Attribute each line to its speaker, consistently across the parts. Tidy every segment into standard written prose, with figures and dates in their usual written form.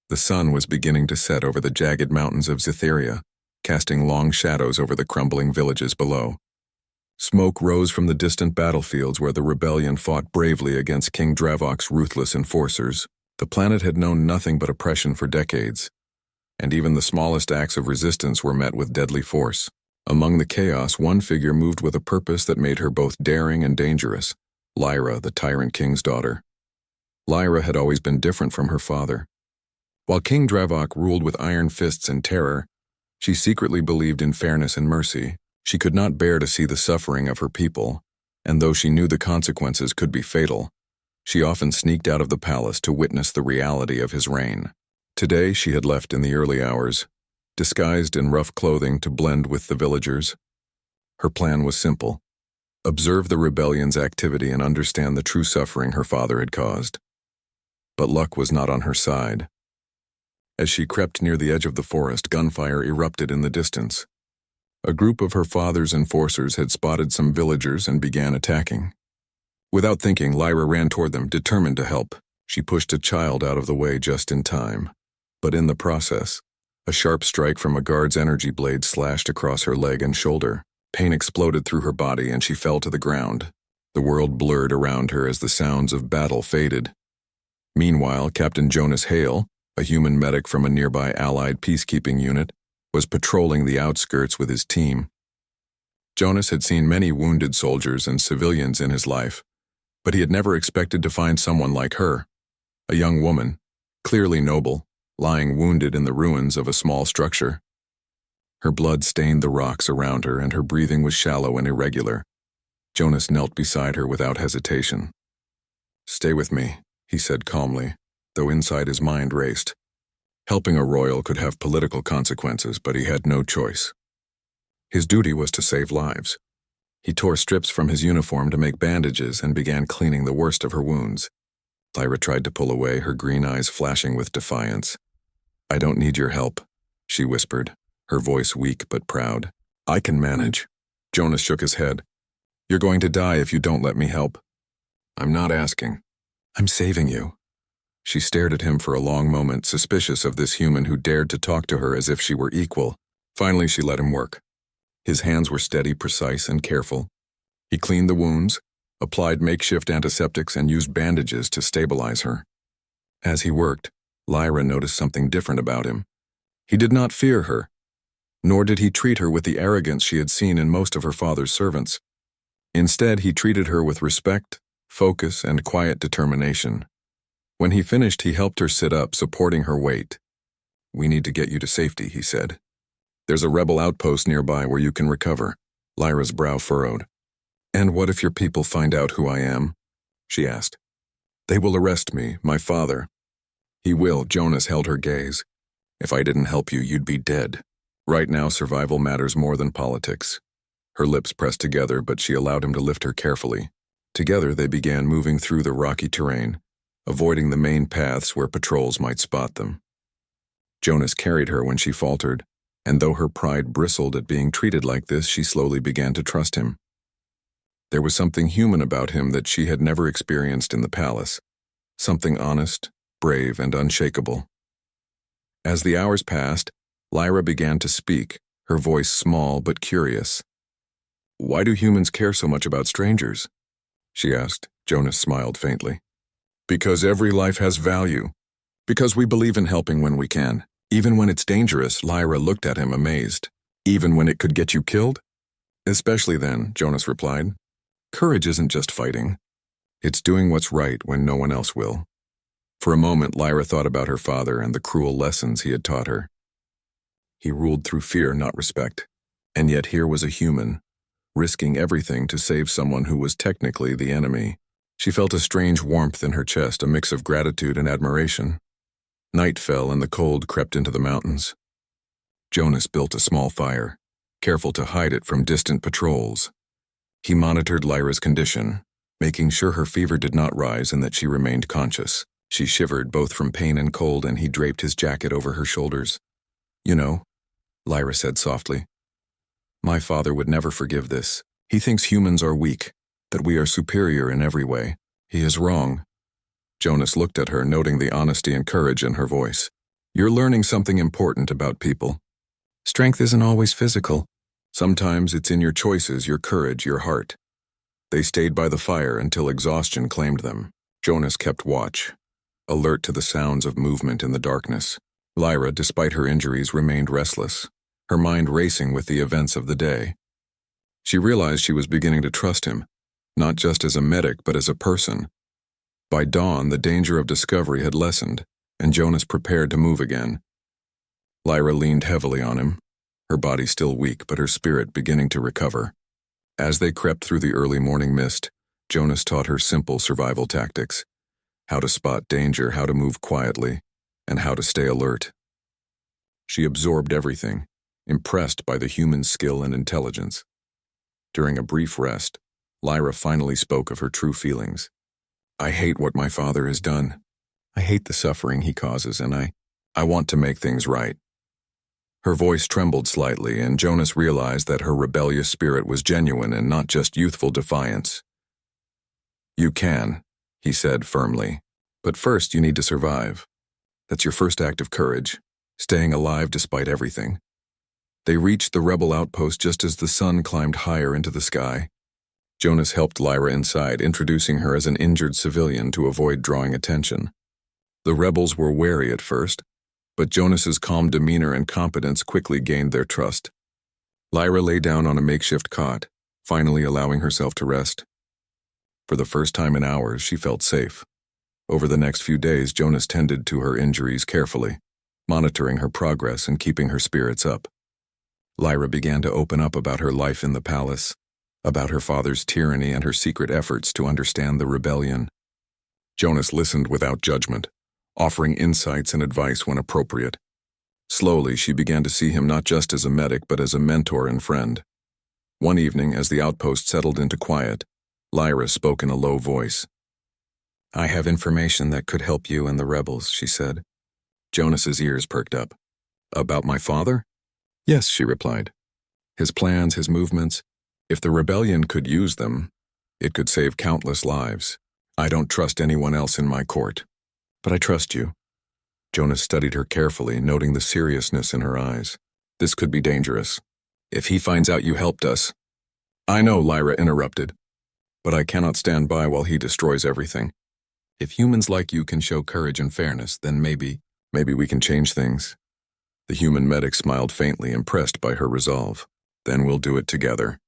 Speaker 1: The sun was beginning to set over the jagged mountains of Cytheria, casting long shadows over the crumbling villages below. Smoke rose from the distant battlefields where the rebellion fought bravely against King Dravok's ruthless enforcers. The planet had known nothing but oppression for decades, and even the smallest acts of resistance were met with deadly force. Among the chaos, one figure moved with a purpose that made her both daring and dangerous: Lyra, the Tyrant King's daughter. Lyra had always been different from her father. While King Dravok ruled with iron fists and terror, she secretly believed in fairness and mercy. She could not bear to see the suffering of her people, and though she knew the consequences could be fatal, she often sneaked out of the palace to witness the reality of his reign. Today she had left in the early hours, disguised in rough clothing to blend with the villagers. Her plan was simple: observe the rebellion's activity and understand the true suffering her father had caused. But luck was not on her side. As she crept near the edge of the forest, gunfire erupted in the distance. A group of her father's enforcers had spotted some villagers and began attacking. Without thinking, Lyra ran toward them, determined to help. She pushed a child out of the way just in time. But in the process, a sharp strike from a guard's energy blade slashed across her leg and shoulder. Pain exploded through her body and she fell to the ground. The world blurred around her as the sounds of battle faded. Meanwhile, Captain Jonas Hale, a human medic from a nearby Allied peacekeeping unit, was patrolling the outskirts with his team. Jonas had seen many wounded soldiers and civilians in his life, but he had never expected to find someone like her, a young woman, clearly noble, lying wounded in the ruins of a small structure. Her blood stained the rocks around her and her breathing was shallow and irregular. Jonas knelt beside her without hesitation. "Stay with me," he said calmly, though inside his mind raced. Helping a royal could have political consequences, but he had no choice. His duty was to save lives. He tore strips from his uniform to make bandages and began cleaning the worst of her wounds. Lyra tried to pull away, her green eyes flashing with defiance. "I don't need your help," she whispered, her voice weak but proud. "I can manage." Jonas shook his head. "You're going to die if you don't let me help." "I'm not asking. I'm saving you." She stared at him for a long moment, suspicious of this human who dared to talk to her as if she were equal. Finally, she let him work. His hands were steady, precise, and careful. He cleaned the wounds, applied makeshift antiseptics, and used bandages to stabilize her. As he worked, Lyra noticed something different about him. He did not fear her, nor did he treat her with the arrogance she had seen in most of her father's servants. Instead, he treated her with respect, focus, and quiet determination. When he finished, he helped her sit up, supporting her weight. "We need to get you to safety," he said. "There's a rebel outpost nearby where you can recover." Lyra's brow furrowed. "And what if your people find out who I am?" she asked. "They will arrest me, my father." "He will," Jonas held her gaze. "If I didn't help you, you'd be dead. Right now, survival matters more than politics." Her lips pressed together, but she allowed him to lift her carefully. Together, they began moving through the rocky terrain, avoiding the main paths where patrols might spot them. Jonas carried her when she faltered, and though her pride bristled at being treated like this, she slowly began to trust him. There was something human about him that she had never experienced in the palace, something honest, brave, and unshakable. As the hours passed, Lyra began to speak, her voice small but curious. "Why do humans care so much about strangers?" she asked. Jonas smiled faintly. "Because every life has value. Because we believe in helping when we can. Even when it's dangerous," Lyra looked at him amazed. "Even when it could get you killed?" "Especially then," Jonas replied. "Courage isn't just fighting. It's doing what's right when no one else will." For a moment, Lyra thought about her father and the cruel lessons he had taught her. He ruled through fear, not respect. And yet here was a human, risking everything to save someone who was technically the enemy. She felt a strange warmth in her chest, a mix of gratitude and admiration. Night fell and the cold crept into the mountains. Jonas built a small fire, careful to hide it from distant patrols. He monitored Lyra's condition, making sure her fever did not rise and that she remained conscious. She shivered both from pain and cold, and he draped his jacket over her shoulders. "You know," Lyra said softly, "my father would never forgive this. He thinks humans are weak, that we are superior in every way. He is wrong." Jonas looked at her, noting the honesty and courage in her voice. You're learning something important about people. Strength isn't always physical. Sometimes it's in your choices, your courage, your heart. They stayed by the fire until exhaustion claimed them. Jonas kept watch, alert to the sounds of movement in the darkness. Lyra, despite her injuries, remained restless, her mind racing with the events of the day. She realized she was beginning to trust him, not just as a medic but as a person. By dawn, the danger of discovery had lessened, and Jonas prepared to move again. Lyra leaned heavily on him, her body still weak but her spirit beginning to recover. As they crept through the early morning mist, Jonas taught her simple survival tactics: how to spot danger, how to move quietly, and how to stay alert. She absorbed everything, impressed by the human skill and intelligence. During a brief rest, Lyra finally spoke of her true feelings. I hate what my father has done. I hate the suffering he causes, and I want to make things right. Her voice trembled slightly, and Jonas realized that her rebellious spirit was genuine and not just youthful defiance. You can, he said firmly, but first you need to survive. That's your first act of courage, staying alive despite everything. They reached the rebel outpost just as the sun climbed higher into the sky. Jonas helped Lyra inside, introducing her as an injured civilian to avoid drawing attention. The rebels were wary at first, but Jonas's calm demeanor and competence quickly gained their trust. Lyra lay down on a makeshift cot, finally allowing herself to rest. For the first time in hours, she felt safe. Over the next few days, Jonas tended to her injuries carefully, monitoring her progress and keeping her spirits up. Lyra began to open up about her life in the palace, about her father's tyranny and her secret efforts to understand the rebellion. Jonas listened without judgment, offering insights and advice when appropriate. Slowly, she began to see him not just as a medic but as a mentor and friend. One evening, as the outpost settled into quiet, Lyra spoke in a low voice. I have information that could help you and the rebels, she said. Jonas's ears perked up. About my father? Yes, she replied. His plans, his movements. If the rebellion could use them, it could save countless lives. I don't trust anyone else in my court. But I trust you. Jonas studied her carefully, noting the seriousness in her eyes. This could be dangerous. If he finds out you helped us. I know, Lyra interrupted. But I cannot stand by while he destroys everything. If humans like you can show courage and fairness, then maybe we can change things. The human medic smiled faintly, impressed by her resolve. Then we'll do it together.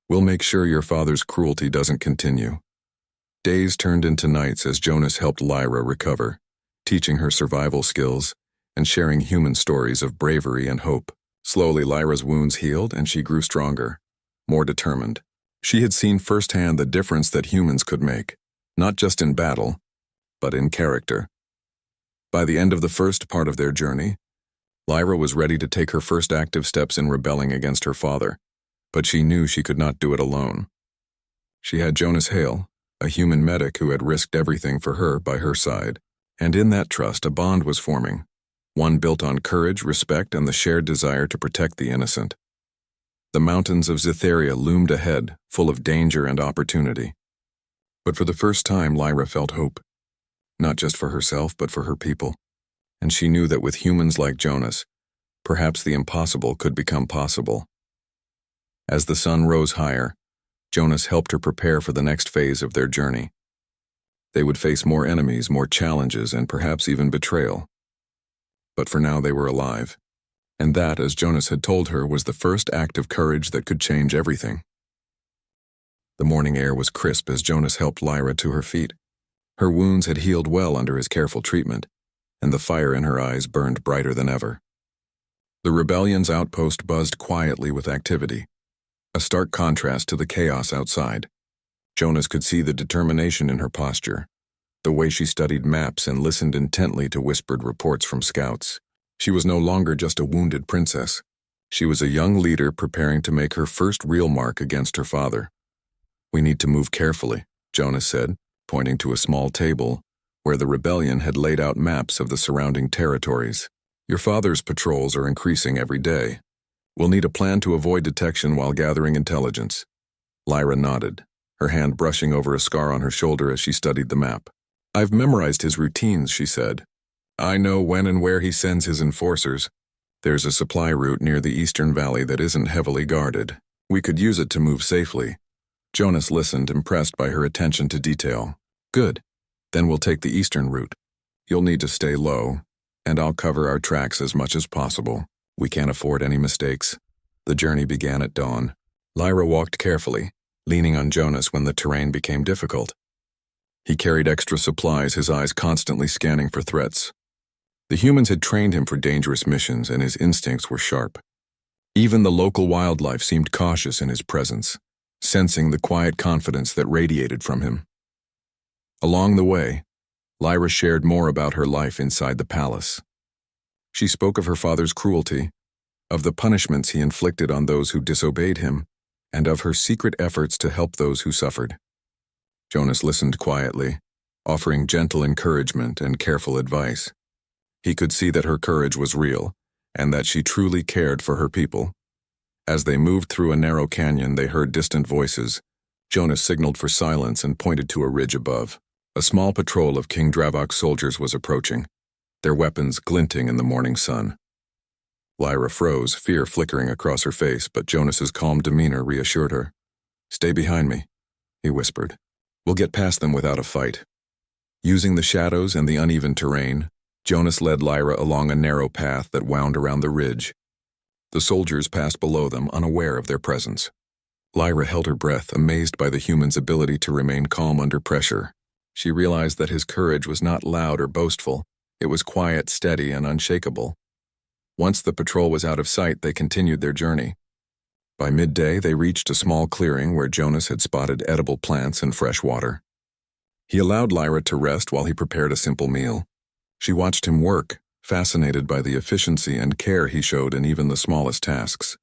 Speaker 1: We'll make sure your father's cruelty doesn't continue. Days turned into nights as Jonas helped Lyra recover, teaching her survival skills and sharing human stories of bravery and hope. Slowly, Lyra's wounds healed and she grew stronger, more determined. She had seen firsthand the difference that humans could make, not just in battle, but in character. By the end of the first part of their journey, Lyra was ready to take her first active steps in rebelling against her father, but she knew she could not do it alone. She had Jonas Hale, a human medic who had risked everything for her, by her side, and in that trust a bond was forming, one built on courage, respect, and the shared desire to protect the innocent. The mountains of Cytheria loomed ahead, full of danger and opportunity. But for the first time, Lyra felt hope, not just for herself but for her people, and she knew that with humans like Jonas, perhaps the impossible could become possible. As the sun rose higher, Jonas helped her prepare for the next phase of their journey. They would face more enemies, more challenges, and perhaps even betrayal. But for now they were alive, and that, as Jonas had told her, was the first act of courage that could change everything. The morning air was crisp as Jonas helped Lyra to her feet. Her wounds had healed well under his careful treatment, and the fire in her eyes burned brighter than ever. The rebellion's outpost buzzed quietly with activity, a stark contrast to the chaos outside. Jonas could see the determination in her posture, the way she studied maps and listened intently to whispered reports from scouts. She was no longer just a wounded princess. She was a young leader preparing to make her first real mark against her father. We need to move carefully, Jonas said, pointing to a small table where the rebellion had laid out maps of the surrounding territories. Your father's patrols are increasing every day. We'll need a plan to avoid detection while gathering intelligence. Lyra nodded, her hand brushing over a scar on her shoulder as she studied the map. I've memorized his routines, she said. I know when and where he sends his enforcers. There's a supply route near the eastern valley that isn't heavily guarded. We could use it to move safely. Jonas listened, impressed by her attention to detail. Good. Then we'll take the eastern route. You'll need to stay low, and I'll cover our tracks as much as possible. We can't afford any mistakes. The journey began at dawn. Lyra walked carefully, leaning on Jonas when the terrain became difficult. He carried extra supplies, his eyes constantly scanning for threats. The humans had trained him for dangerous missions, and his instincts were sharp. Even the local wildlife seemed cautious in his presence, sensing the quiet confidence that radiated from him. Along the way, Lyra shared more about her life inside the palace. She spoke of her father's cruelty, of the punishments he inflicted on those who disobeyed him, and of her secret efforts to help those who suffered. Jonas listened quietly, offering gentle encouragement and careful advice. He could see that her courage was real, and that she truly cared for her people. As they moved through a narrow canyon, they heard distant voices. Jonas signaled for silence and pointed to a ridge above. A small patrol of King Dravok's soldiers was approaching, their weapons glinting in the morning sun. Lyra froze, fear flickering across her face, but Jonas's calm demeanor reassured her. "Stay behind me," he whispered. "We'll get past them without a fight." Using the shadows and the uneven terrain, Jonas led Lyra along a narrow path that wound around the ridge. The soldiers passed below them, unaware of their presence. Lyra held her breath, amazed by the human's ability to remain calm under pressure. She realized that his courage was not loud or boastful. It was quiet, steady, and unshakable. Once the patrol was out of sight, they continued their journey. By midday, they reached a small clearing where Jonas had spotted edible plants and fresh water. He allowed Lyra to rest while he prepared a simple meal. She watched him work, fascinated by the efficiency and care he showed in even the smallest tasks.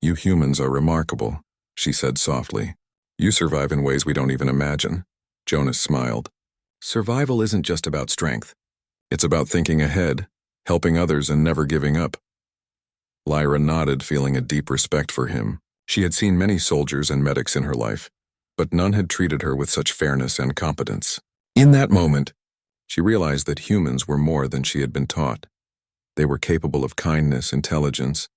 Speaker 1: "You humans are remarkable," she said softly. "You survive in ways we don't even imagine." Jonas smiled. "Survival isn't just about strength. It's about thinking ahead, helping others, and never giving up." Lyra nodded, feeling a deep respect for him. She had seen many soldiers and medics in her life, but none had treated her with such fairness and competence. In that moment, she realized that humans were more than she had been taught. They were capable of kindness, intelligence,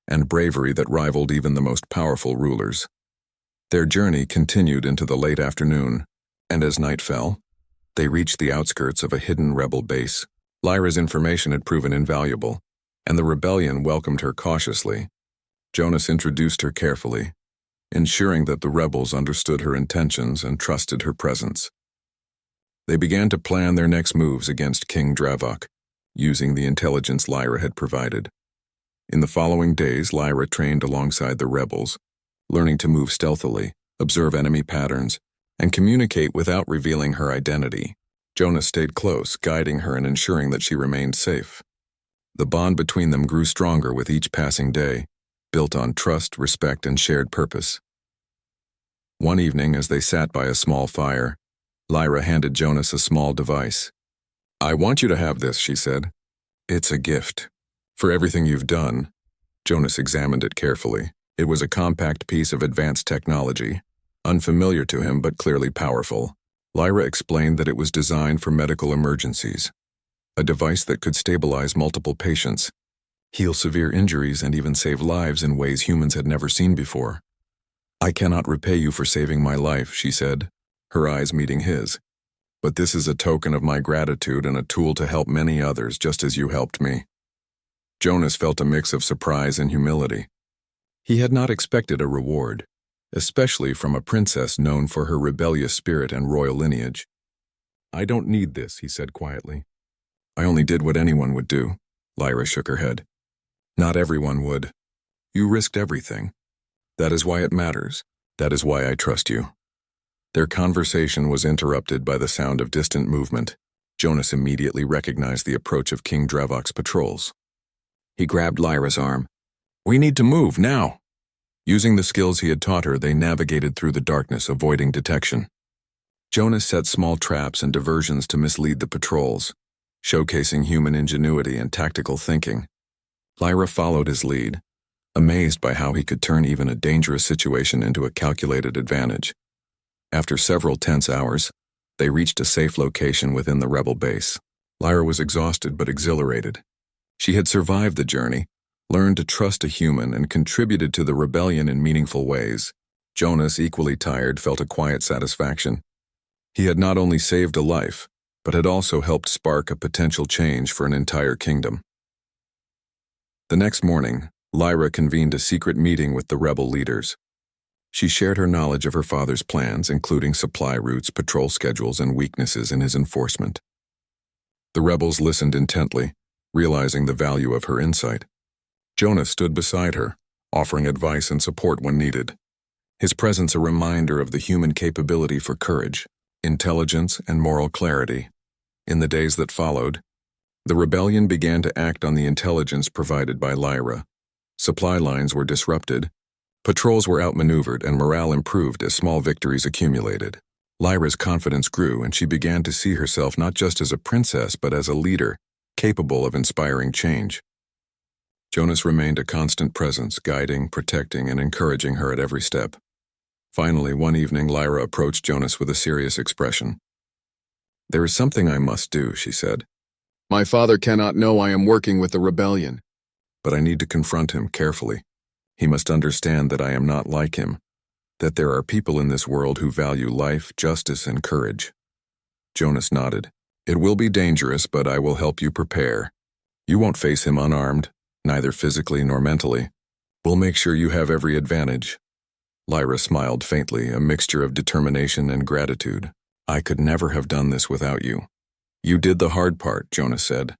Speaker 1: and bravery that rivaled even the most powerful rulers. Their journey continued into the late afternoon, and as night fell, they reached the outskirts of a hidden rebel base. Lyra's information had proven invaluable, and the rebellion welcomed her cautiously. Jonas introduced her carefully, ensuring that the rebels understood her intentions and trusted her presence. They began to plan their next moves against King Dravok, using the intelligence Lyra had provided. In the following days, Lyra trained alongside the rebels, learning to move stealthily, observe enemy patterns, and communicate without revealing her identity. Jonas stayed close, guiding her and ensuring that she remained safe. The bond between them grew stronger with each passing day, built on trust, respect, and shared purpose. One evening, as they sat by a small fire, Lyra handed Jonas a small device. "I want you to have this," she said. "It's a gift. For everything you've done." Jonas examined it carefully. It was a compact piece of advanced technology, unfamiliar to him but clearly powerful. Lyra explained that it was designed for medical emergencies, a device that could stabilize multiple patients, heal severe injuries, and even save lives in ways humans had never seen before. "I cannot repay you for saving my life," she said, her eyes meeting his. "But this is a token of my gratitude and a tool to help many others just as you helped me." Jonas felt a mix of surprise and humility. He had not expected a reward, especially from a princess known for her rebellious spirit and royal lineage. "I don't need this," he said quietly. "I only did what anyone would do." Lyra shook her head. "Not everyone would. You risked everything. That is why it matters. That is why I trust you." Their conversation was interrupted by the sound of distant movement. Jonas immediately recognized the approach of King Dravok's patrols. He grabbed Lyra's arm. "We need to move, now." Using the skills he had taught her, they navigated through the darkness, avoiding detection. Jonas set small traps and diversions to mislead the patrols, showcasing human ingenuity and tactical thinking. Lyra followed his lead, amazed by how he could turn even a dangerous situation into a calculated advantage. After several tense hours, they reached a safe location within the rebel base. Lyra was exhausted but exhilarated. She had survived the journey, learned to trust a human, and contributed to the rebellion in meaningful ways. Jonas, equally tired, felt a quiet satisfaction. He had not only saved a life, but had also helped spark a potential change for an entire kingdom. The next morning, Lyra convened a secret meeting with the rebel leaders. She shared her knowledge of her father's plans, including supply routes, patrol schedules, and weaknesses in his enforcement. The rebels listened intently, realizing the value of her insight. Jonas stood beside her, offering advice and support when needed. His presence a reminder of the human capability for courage, intelligence, and moral clarity. In the days that followed, the rebellion began to act on the intelligence provided by Lyra. Supply lines were disrupted, patrols were outmaneuvered, and morale improved as small victories accumulated. Lyra's confidence grew, and she began to see herself not just as a princess but as a leader, capable of inspiring change. Jonas remained a constant presence, guiding, protecting, and encouraging her at every step. Finally, one evening, Lyra approached Jonas with a serious expression. "There is something I must do," she said. "My father cannot know I am working with the rebellion, but I need to confront him carefully. He must understand that I am not like him, that there are people in this world who value life, justice, and courage." Jonas nodded. "It will be dangerous, but I will help you prepare. You won't face him unarmed, neither physically nor mentally. We'll make sure you have every advantage." Lyra smiled faintly, a mixture of determination and gratitude. "I could never have done this without you." "You did the hard part," Jonas said.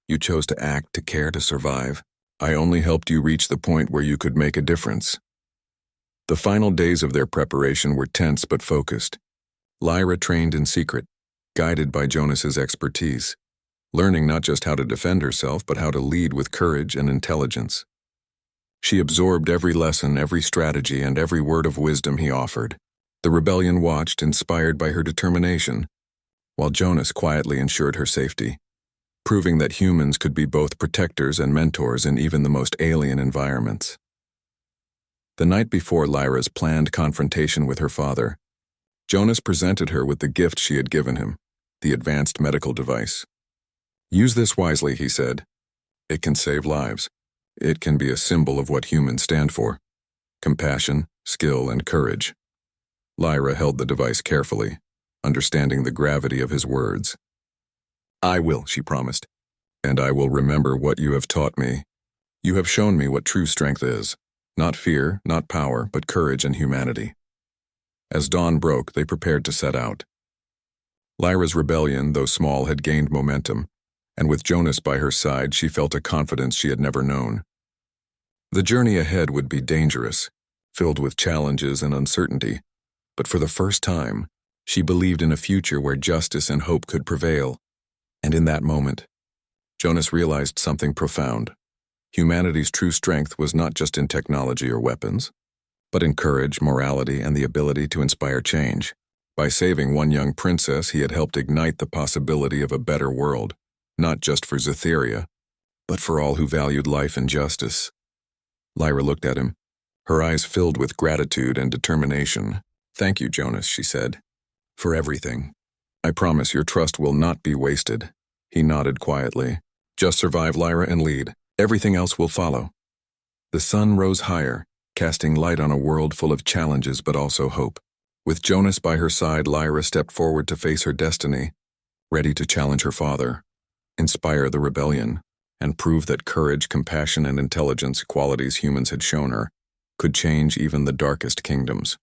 Speaker 1: "You chose to act, to care, to survive. I only helped you reach the point where you could make a difference." The final days of their preparation were tense but focused. Lyra trained in secret, guided by Jonas's expertise, learning not just how to defend herself but how to lead with courage and intelligence. She absorbed every lesson, every strategy, and every word of wisdom he offered. The rebellion watched, inspired by her determination, while Jonas quietly ensured her safety, proving that humans could be both protectors and mentors in even the most alien environments. The night before Lyra's planned confrontation with her father, Jonas presented her with the gift she had given him, the advanced medical device. "Use this wisely," he said. "It can save lives. It can be a symbol of what humans stand for: compassion, skill, and courage." Lyra held the device carefully, understanding the gravity of his words. "I will," she promised, "and I will remember what you have taught me. You have shown me what true strength is. Not fear, not power, but courage and humanity." As dawn broke, they prepared to set out. Lyra's rebellion, though small, had gained momentum, and with Jonas by her side, she felt a confidence she had never known. The journey ahead would be dangerous, filled with challenges and uncertainty, but for the first time, she believed in a future where justice and hope could prevail. And in that moment, Jonas realized something profound. Humanity's true strength was not just in technology or weapons, but in courage, morality, and the ability to inspire change. By saving one young princess, he had helped ignite the possibility of a better world, not just for Cytheria, but for all who valued life and justice. Lyra looked at him, her eyes filled with gratitude and determination. "Thank you, Jonas," she said, "for everything. I promise your trust will not be wasted." He nodded quietly. "Just survive, Lyra, and lead. Everything else will follow." The sun rose higher, casting light on a world full of challenges but also hope. With Jonas by her side, Lyra stepped forward to face her destiny, ready to challenge her father, inspire the rebellion, and prove that courage, compassion, and intelligence, qualities humans had shown her, could change even the darkest kingdoms.